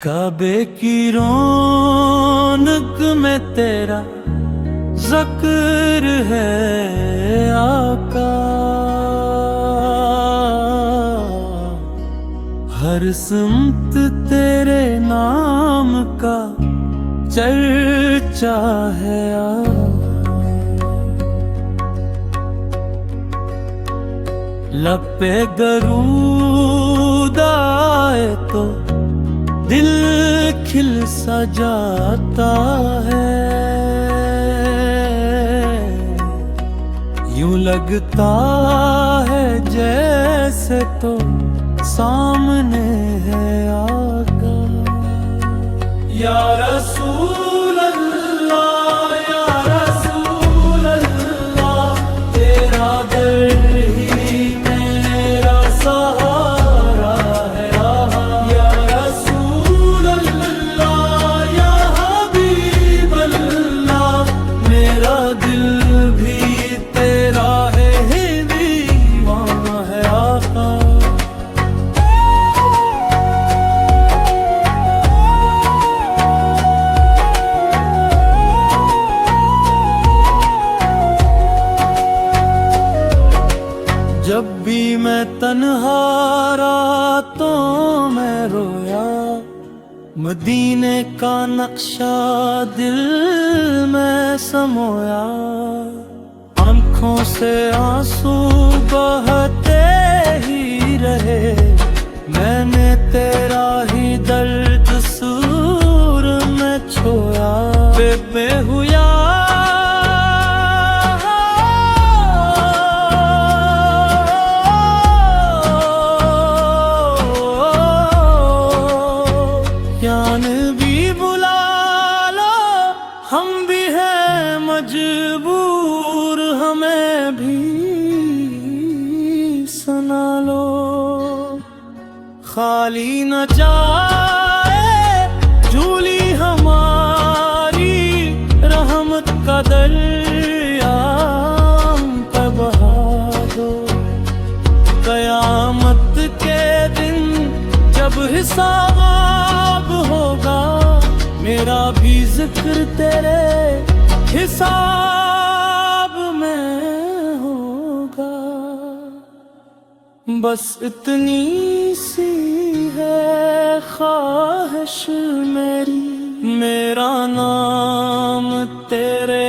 काबे की रौनक में तेरा ज़िक्र है आका। हर सिमत तेरे नाम का चर्चा है लब पे दरूद आए तो दिल खिल सा जाता है। यूं लगता है जैसे तो सामने है आका। या रसूल अल्लाह, या रसूल अल्लाह, तेरा दर ही मेरा सहारा है। या रसूल अल्लाह, या हबीब अल्लाह, मेरा दिल भी तेरा है दीवाना है आका। जब भी मैं तन्हा रातों में रोया, मदीने का नक्शा दिल में समोया। आँखों से आंसू बहते ही रहे, मैंने तेरा ही दर्द सूर में छोया। बेबे हुआ भी बुला लो, हम भी हैं मजबूर, हमें भी सुना लो। खाली न जाए झूली हमारी, रहमत का दरिया पे बहा दो। कयामत के दिन जब हिसाब होगा, मेरा भी जिक्र तेरे हिसाब में होगा। बस इतनी सी है ख्वाहिश मेरी, मेरा नाम तेरे